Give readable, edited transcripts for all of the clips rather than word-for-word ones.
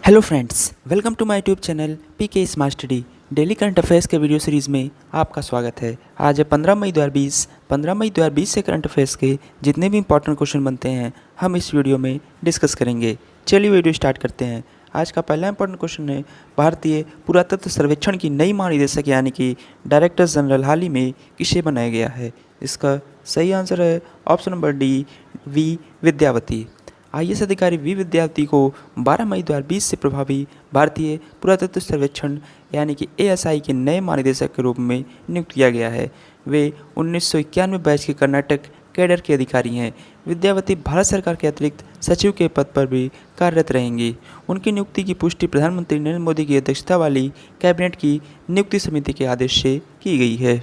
Hello friends, welcome to my YouTube channel PK smart study. Daily current affairs के video series में आपका स्वागत है। आज है 15 मई 2020। 15 मई 2020 से करंट अफेयर्स के जितने भी इंपॉर्टेंट क्वेश्चन बनते हैं हम इस वीडियो में डिस्कस करेंगे। चलिए वीडियो स्टार्ट करते हैं। आज का पहला इंपॉर्टेंट क्वेश्चन है, भारतीय पुरातत्व सर्वेक्षण की नई महानिदेशक यानी कि डायरेक्टर जनरल हाल ही में किसे बनाया गया है। इसका सही आंसर है option number D, V Vidyavati. IAS अधिकारी वी विद्यावती को 12 मई 2020 से प्रभावी भारतीय पुरातत्व सर्वेक्षण यानी कि एएसआई के नए महानिदेशक के रूप में नियुक्त किया गया है। वे 1991 बैच के कर्नाटक कैडर के अधिकारी हैं। विद्यावती भारत सरकार के अतिरिक्त सचिव के पद पर भी कार्यरत रहेंगी। उनकी नियुक्ति की पुष्टि प्रधानमंत्री नरेंद्र मोदी की अध्यक्षता वाली कैबिनेट की नियुक्ति समिति के आदेश से की गई है।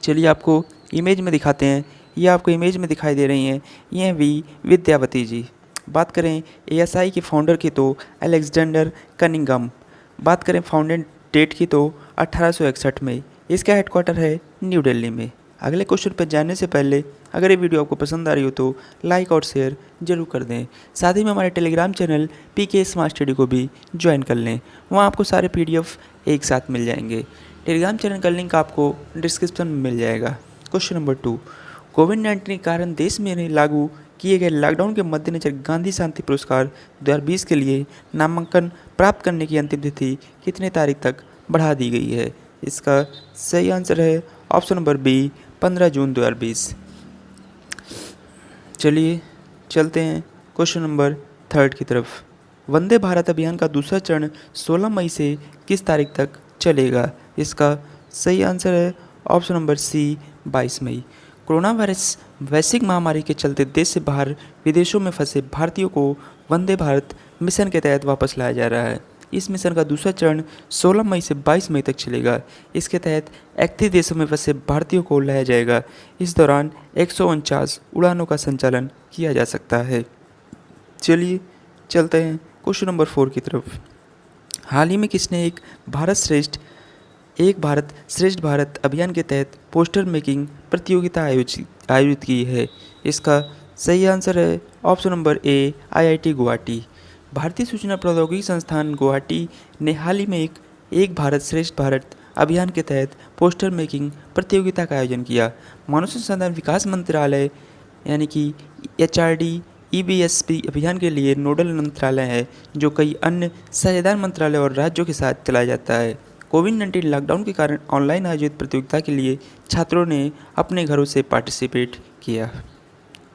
चलिए आपको इमेज में दिखाते हैं। ये आपको इमेज में दिखाई दे रही हैं, ये हैं वी विद्यावती जी। बात करें एएसआई के फाउंडर की तो अलेक्जेंडर कनिंघम। बात करें फाउंडेड डेट की तो 1861 में। इसका हेडक्वार्टर है न्यू दिल्ली में। अगले क्वेश्चन पर जाने से पहले अगर ये वीडियो आपको पसंद आ रही हो तो लाइक और शेयर जरूर कर दें। साथ ही में हमारे Telegram channel PK smart study को भी ज्वाइन कर लें। वहाँ आपको सारे पीडीएफ एक साथ मिल जाएंगे। टेलीग्राम चैनल का लिंक आपको डिस्क्रिप्शन में मिल जाएगा। क्वेश्चन नंबर 2, कोविड-19 के कारण देश में लागू किए गए लॉकडाउन के मद्देनजर गांधी शांति पुरस्कार 2020 के लिए नामांकन प्राप्त करने की अंतिम तिथि कितने तारीख तक बढ़ा दी गई है। इसका सही आंसर है ऑप्शन नंबर बी, 15 जून 2020। चलिए चलते हैं क्वेश्चन नंबर 3 की तरफ। वंदे भारत अभियान का दूसरा चरण 16 मई से किस तारीख तक चलेगा। इसका सही आंसर है ऑप्शन नंबर सी, 22 मई। कोरोना वायरस वैश्विक महामारी के चलते देश से बाहर विदेशों में फंसे भारतीयों को वंदे भारत मिशन के तहत वापस लाया जा रहा है। इस मिशन का दूसरा चरण 16 मई से 22 मई तक चलेगा। इसके तहत 31 देशों में फंसे भारतीयों को लाया जाएगा। इस दौरान 149 उड़ानों का संचालन किया जा सकता है। चलिए चलते हैं क्वेश्चन नंबर 4 की तरफ। हाल ही में किसने एक भारत श्रेष्ठ भारत अभियान के तहत पोस्टर मेकिंग प्रतियोगिता आयोजित की है। इसका सही आंसर है ऑप्शन नंबर ए, आईआईटी गुवाहाटी। भारतीय सूचना प्रौद्योगिकी संस्थान गुवाहाटी ने हाल ही में एक भारत श्रेष्ठ भारत अभियान के तहत पोस्टर मेकिंग प्रतियोगिता का आयोजन किया। मानव संसाधन विकास मंत्रालय यानी कि एचआरडी ईबीएसपी अभियान के लिए नोडल मंत्रालय है, जो कई अन्य साझेदार मंत्रालय और राज्यों के साथ चलाया जाता है। कोविड-19 लॉकडाउन के कारण ऑनलाइन आयोजित प्रतियोगिता के लिए छात्रों ने अपने घरों से पार्टिसिपेट किया।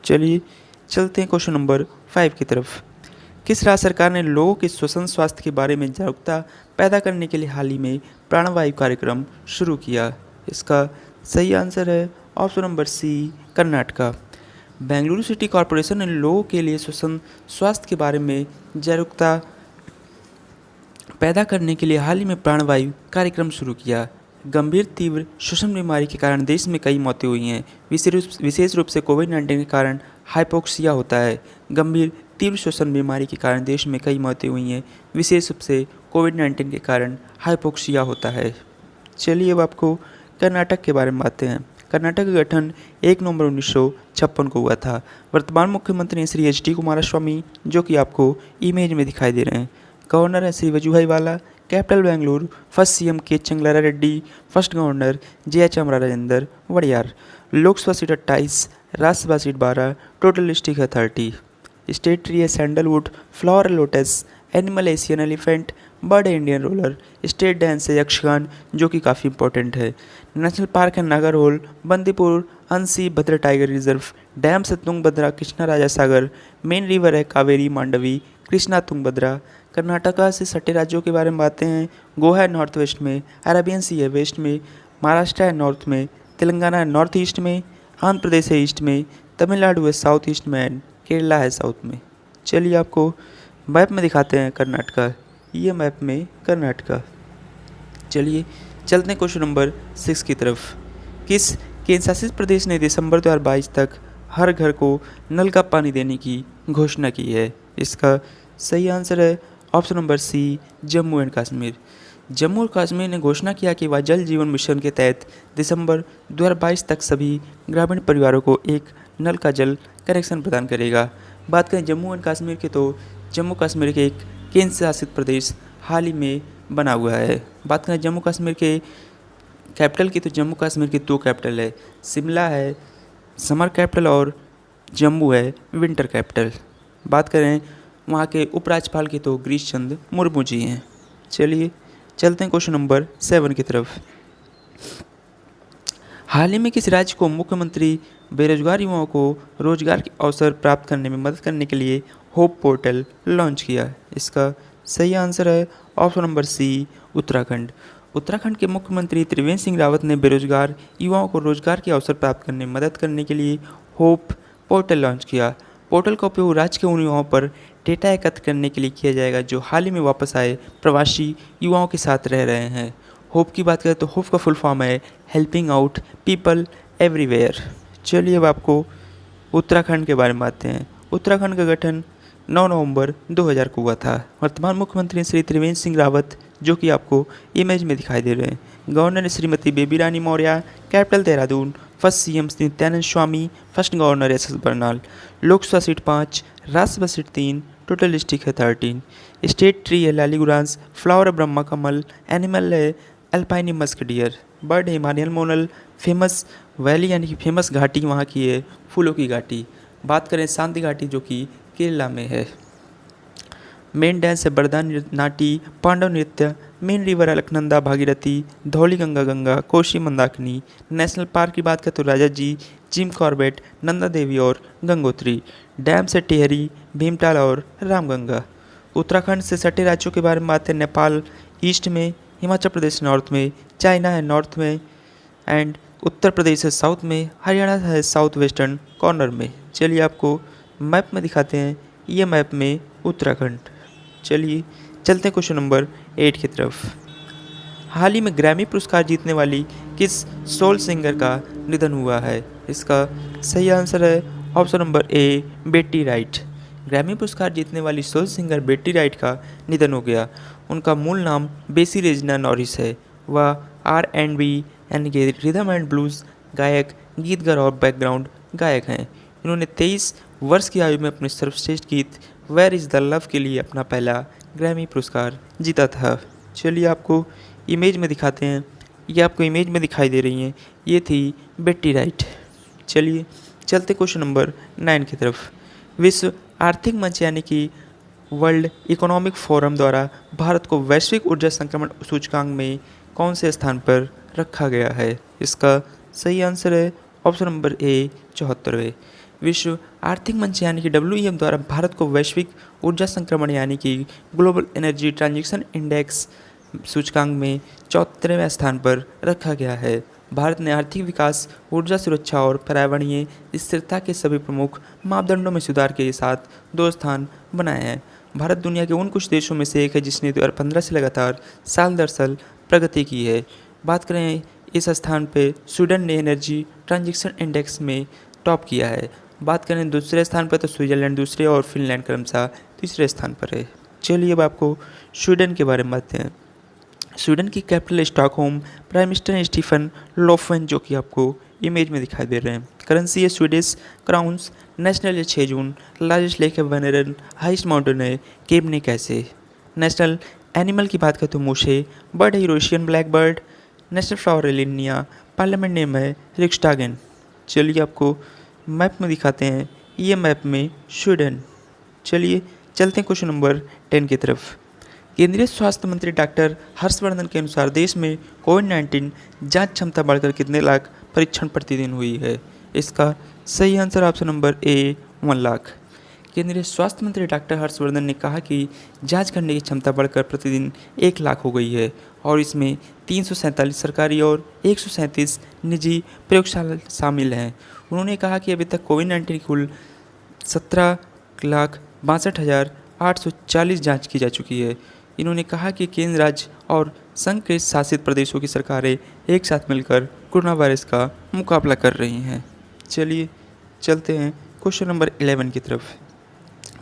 चलिए चलते हैं क्वेश्चन नंबर 5 की तरफ। किस राज्य सरकार ने लोगों के श्वसन स्वास्थ्य के बारे में जागरूकता पैदा करने के लिए हाल ही में प्राणवायु कार्यक्रम शुरू किया। इसका सही आंसर है option number C, Karnataka. Bengaluru city corporation ने लोगों के लिए श्वसन स्वास्थ्य के बारे में जागरूकता पैदा करने के लिए हाल ही में प्राणवायु कार्यक्रम शुरू किया। गंभीर तीव्र श्वसन बीमारी के कारण देश में कई मौतें हुई हैं। विशेष रूप से कोविड-19 के कारण हाइपोक्सिया होता है। गंभीर तीव्र श्वसन बीमारी के कारण देश में कई मौतें हुई हैं। विशेष रूप से कोविड-19 के कारण हाइपोक्सिया होता है। चलिए अब आपको कर्नाटक के बारे में बातें हैं। कर्नाटक का गठन 1 नवंबर 1956 को हुआ था। वर्तमान मुख्यमंत्री श्री एच.डी. कुमारस्वामी, जो कि आपको इमेज में दिखाई दे रहे हैं। गवर्नर है श्री वजुभाई वाला। Capital Bengaluru. First CM K Changalara Reddy. First governor J H. Rajendra Wadiyar. Lok Sabha seat 28, Rajya Sabha seat 12, total district है 30। स्टेट ट्री है sandalwood. Flower lotus. Animal Asian elephant. Bird है इंडियन रोलर। स्टेट डांस है यक्षगान, जो कि काफ़ी इंपॉर्टेंट है। नेशनल पार्क है नागरहोल। बंदीपुर अंसी भद्रा टाइगर रिजर्व। डैम्स है तुंगभद्रा, कृष्णा राजा सागर। मेन रिवर है कावेरी मांडवी, कृष्णा तुंगभद्रा। कर्नाटका से सटे राज्यों के बारे में बातें हैं। गोवा है नॉर्थ वेस्ट में। अरेबियन सी है वेस्ट में। महाराष्ट्र है नॉर्थ में। तेलंगाना है नॉर्थ ईस्ट में। आंध्र प्रदेश है ईस्ट में। तमिलनाडु है साउथ ईस्ट में एंड केरला है साउथ में। चलिए आपको मैप में दिखाते हैं कर्नाटका। ये मैप में कर्नाटका। चलिए चलते हैं क्वेश्चन नंबर 6 की तरफ। किस केंद्र शासित प्रदेश ने दिसंबर 2022 तक हर घर को नल का पानी देने की घोषणा की है। इसका सही आंसर है option number C, Jammu and Kashmir. Jammu और कश्मीर ने घोषणा किया कि वह जल जीवन मिशन के तहत दिसंबर 2022 तक सभी ग्रामीण परिवारों को एक नल का जल कनेक्शन प्रदान करेगा। बात करें जम्मू एंड कश्मीर की तो जम्मू कश्मीर के एक केंद्र शासित प्रदेश हाल ही में बना हुआ है। बात करें जम्मू कश्मीर के कैपिटल की, तो जम्मू कश्मीर की 2 कैपिटल है, शिमला है समर कैपिटल और जम्मू है विंटर कैपिटल। बात करें वहाँ के उपराज्यपाल की, तो गिरीश चंद्र मुर्मू जी हैं। चलिए चलते हैं क्वेश्चन नंबर 7 की तरफ। हाल ही में किस राज्य को मुख्यमंत्री बेरोजगार युवाओं को रोजगार के अवसर प्राप्त करने में मदद करने के लिए होप पोर्टल लॉन्च किया? इसका सही आंसर है option number C, Uttarakhand. Uttarakhand के मुख्यमंत्री त्रिवेंद्र सिंह रावत ने बेरोजगार युवाओं को रोजगार के अवसर प्राप्त करने में मदद करने के लिए होप पोर्टल लॉन्च किया। पोर्टल का उपयोग राज्य के उन युवाओं पर डेटा एकत्र करने के लिए किया जाएगा जो हाल ही में वापस आए प्रवासी युवाओं के साथ रह रहे हैं। होप की बात करें तो होप का फुल फॉर्म है हेल्पिंग आउट पीपल एवरीवेयर। चलिए अब आपको उत्तराखंड के बारे में बातें हैं। उत्तराखंड का गठन 9 नवंबर 2000 को हुआ था। वर्तमान मुख्यमंत्री श्री त्रिवेंद्र सिंह रावत, जो कि आपको इमेज में दिखाई दे रहे हैं। Governor Shrimati Baby Rani Maurya, capital Dehradun. First CM Nityanand Swami, first governor S Barnala. Lok Sabha seat 5, Rajya Sabha seat 3, total district है 13। स्टेट ट्री है लालीगुरांस, फ्लावर है ब्रह्मा कमल, एनिमल है अल्पाइनी मस्क डियर, बर्ड है हिमालयन मोनल, फेमस वैली यानी कि फेमस घाटी वहाँ की है फूलों की घाटी। बात करें शांति घाटी, जो कि केरला में है। मेन डांस है Bharatanatyam, Pandav Nritya. Main river Alaknanda, Bhagirathi, Dhauli Ganga Ganga, Koshi Mandakini. National park की बात करें तो Rajaji, Jim Corbett, Nanda Devi और गंगोत्री। डैम से टिहरी, भीमताल और रामगंगा। उत्तराखंड से सटे राज्यों के बारे में बात है। नेपाल ईस्ट में, हिमाचल प्रदेश नॉर्थ में, चाइना है नॉर्थ में एंड उत्तर प्रदेश है साउथ में, हरियाणा है साउथ वेस्टर्न कॉर्नर में। चलिए आपको मैप में दिखाते हैं, ये मैप में उत्तराखंड। चलिए चलते हैं क्वेश्चन नंबर 8 की तरफ। हाल ही में ग्रैमी पुरस्कार जीतने वाली किस सोल सिंगर का निधन हुआ है? इसका सही आंसर है option number A, Betty Wright. Grammy पुरस्कार जीतने वाली सोल सिंगर बेट्टी राइट का निधन हो गया। उनका मूल नाम बेसी रेजिना नॉरिस है। वह R&B यानी कि रिदम एंड ब्लूज गायक, गीतकार और बैकग्राउंड गायक हैं। इन्होंने 23 वर्ष की आयु में अपने सर्वश्रेष्ठ गीत वेयर इज़ द लव के लिए अपना पहला ग्रैमी पुरस्कार जीता था। चलिए आपको इमेज में दिखाते हैं, ये आपको इमेज में दिखाई दे रही हैं, ये थी बेट्टी राइट। चलिए चलते क्वेश्चन नंबर 9 की तरफ। विश्व आर्थिक मंच यानी कि वर्ल्ड इकोनॉमिक फोरम द्वारा भारत को वैश्विक ऊर्जा संक्रमण सूचकांक में कौन से स्थान पर रखा गया है? इसका सही आंसर है ऑप्शन नंबर ए, 74वें। विश्व आर्थिक मंच यानी कि WEF द्वारा भारत को वैश्विक ऊर्जा संक्रमण यानी कि ग्लोबल एनर्जी ट्रांजिशन इंडेक्स सूचकांक में 74वें स्थान पर रखा गया है। भारत ने आर्थिक विकास, ऊर्जा सुरक्षा और पर्यावरणीय स्थिरता के सभी प्रमुख मापदंडों में सुधार के साथ 2 स्थान बनाए हैं। भारत दुनिया के उन कुछ देशों में से एक है जिसने 2015 से लगातार साल दर साल प्रगति की है। बात करें इस स्थान पे स्वीडन ने एनर्जी ट्रांजिशन इंडेक्स में टॉप किया है। बात करें दूसरे स्थान पर तो स्विट्जरलैंड दूसरे और फिनलैंड क्रमशः तीसरे स्थान पर है। चलिए अब आपको स्वीडन के बारे में बातें हैं। स्वीडन की capital Stockholm, prime minister Stefan Lofven, जो कि आपको इमेज में दिखाई दे रहे हैं। करेंसी है स्वीडिश क्राउन्स। नेशनल है 6 जून। लार्जेस्ट लेक है वेनेरन। हाइस्ट माउंटेन है केबने कैसे। नेशनल एनिमल की बात करें तो मूसे। बर्ड है Eurasian black bird. National flower है लिनिया। पार्लियामेंट नेम है रिक्सडागन। चलिए आपको मैप में दिखाते हैं, ये मैप में स्वीडन। चलिए चलते हैं क्वेश्चन नंबर 10 की तरफ। केंद्रीय स्वास्थ्य मंत्री डॉक्टर हर्षवर्धन के अनुसार देश में कोविड-19 जांच क्षमता बढ़कर कितने लाख परीक्षण प्रतिदिन हुई है? इसका सही आंसर ऑप्शन नंबर ए, 1 लाख। केंद्रीय स्वास्थ्य मंत्री डॉक्टर हर्षवर्धन ने कहा कि जांच करने की क्षमता बढ़कर प्रतिदिन 1 लाख हो गई है और इसमें 347 सरकारी और 137 निजी प्रयोगशाला शामिल हैं। उन्होंने कहा कि अभी तक कोविड-19 की कुल 17,62,840 जांच की जा चुकी है। इन्होंने कहा कि केंद्र, राज्य और संघ के शासित प्रदेशों की सरकारें एक साथ मिलकर कोरोना वायरस का मुकाबला कर रही हैं। चलिए चलते हैं क्वेश्चन नंबर 11 की तरफ।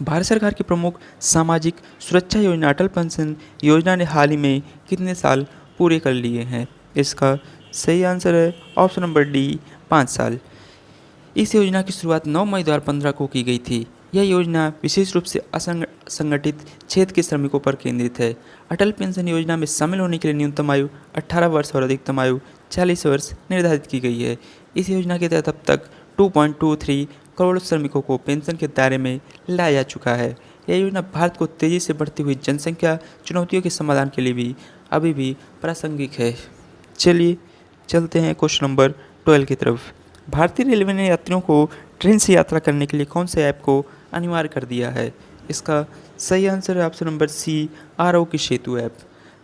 भारत सरकार की प्रमुख सामाजिक सुरक्षा योजना अटल पेंशन योजना ने हाल ही में कितने साल पूरे कर लिए हैं? इसका सही आंसर है ऑप्शन नंबर डी, 5 साल। इस योजना की शुरुआत 9 मई 2015 को की गई थी। यह योजना विशेष रूप से असंगठित क्षेत्र के श्रमिकों पर केंद्रित है। अटल पेंशन योजना में शामिल होने के लिए न्यूनतम आयु 18 वर्ष और अधिकतम आयु 40 वर्ष निर्धारित की गई है। इस योजना के तहत अब तक 2.23 करोड़ श्रमिकों को पेंशन के दायरे में लाया जा चुका है। यह योजना भारत को तेज़ी से बढ़ती हुई जनसंख्या चुनौतियों के समाधान के लिए भी अभी भी प्रासंगिक है। चलिए चलते हैं क्वेश्चन नंबर 12 की तरफ। भारतीय रेलवे ने यात्रियों को ट्रेन से यात्रा करने के लिए कौन से ऐप को अनिवार्य कर दिया है? इसका सही आंसर है ऑप्शन नंबर सी, आरोग्य सेतु ऐप।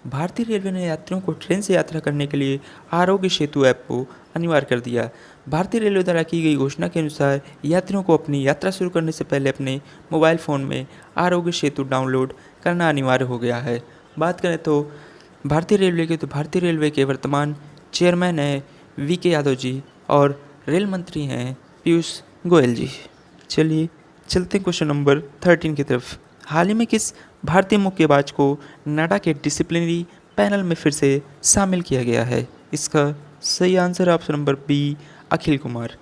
भारतीय रेलवे ने यात्रियों को ट्रेन से यात्रा करने के लिए आरोग्य सेतु ऐप को अनिवार्य कर दिया। भारतीय रेलवे द्वारा की गई घोषणा के अनुसार यात्रियों को अपनी यात्रा शुरू करने से पहले अपने मोबाइल फ़ोन में आरोग्य सेतु डाउनलोड करना अनिवार्य हो गया है। बात करें तो भारतीय रेलवे के वर्तमान चेयरमैन हैं वीके यादव जी और रेल मंत्री हैं पीयूष गोयल जी। चलिए चलते हैं क्वेश्चन नंबर 13 की तरफ। हाल ही में किस भारतीय मुक्केबाज को नाडा के डिसिप्लिनरी पैनल में फिर से शामिल किया गया है? इसका सही आंसर है option number B, Akhil Kumar.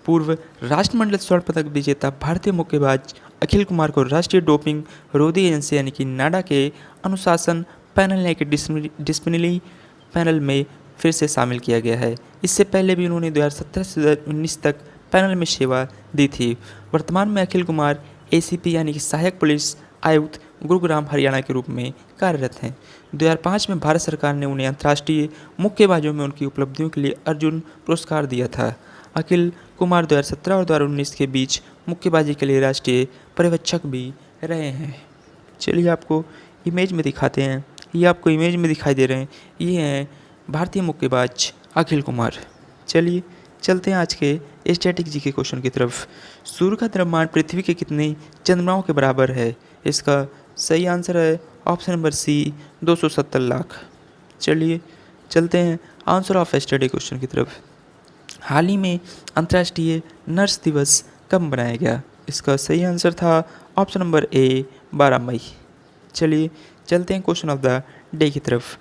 पूर्व राष्ट्रमंडल स्वर्ण पदक विजेता भारतीय मुक्केबाज अखिल कुमार को राष्ट्रीय डोपिंग रोधी एजेंसी यानी कि नाडा के अनुशासन पैनल यानी कि डिसिप्लिनरी पैनल में फिर से शामिल किया गया है। इससे पहले भी उन्होंने 2017 से 2019 तक पैनल में सेवा दी थी। वर्तमान में अखिल कुमार एसीपी यानी कि सहायक पुलिस आयुक्त गुरुग्राम हरियाणा के रूप में कार्यरत हैं। 2005 में भारत सरकार ने उन्हें अंतर्राष्ट्रीय मुक्केबाजों में उनकी उपलब्धियों के लिए अर्जुन पुरस्कार दिया था। अखिल कुमार 2017 और 2019 के बीच मुक्केबाजी के लिए राष्ट्रीय पर्यवेक्षक भी रहे हैं। चलिए आपको इमेज में दिखाते हैं। ये आपको इमेज में दिखाई दे रहे हैं, ये हैं भारतीय मुक्केबाज अखिल कुमार। चलिए चलते हैं आज के स्टैटिक जी के क्वेश्चन की तरफ। सूर्य का द्रव्यमान पृथ्वी के कितने चंद्रमाओं के बराबर है? इसका सही आंसर है ऑप्शन नंबर सी, 270 लाख। चलिए चलते हैं आंसर ऑफ स्टडी क्वेश्चन की तरफ। हाल ही में अंतर्राष्ट्रीय नर्स दिवस कब मनाया गया? इसका सही आंसर था ऑप्शन नंबर ए, 12 मई। चलिए चलते हैं क्वेश्चन ऑफ द डे की तरफ।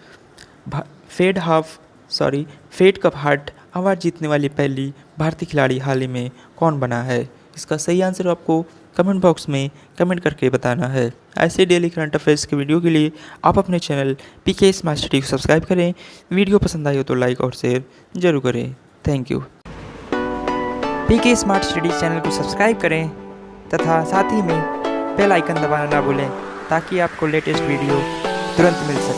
फेड कप हार्ट अवार्ड जीतने वाली पहली भारतीय खिलाड़ी हाल ही में कौन बना है? इसका सही आंसर आपको कमेंट बॉक्स में कमेंट करके बताना है। ऐसे डेली करंट अफेयर्स के वीडियो के लिए आप अपने चैनल पीके स्मार्ट स्टडी को सब्सक्राइब करें। वीडियो पसंद आई हो तो लाइक और शेयर जरूर करें। Thank you. PK smart study channel को सब्सक्राइब करें तथा साथ ही में बेल आइकन दबाना ना भूलें ताकि आपको लेटेस्ट वीडियो तुरंत मिल सके।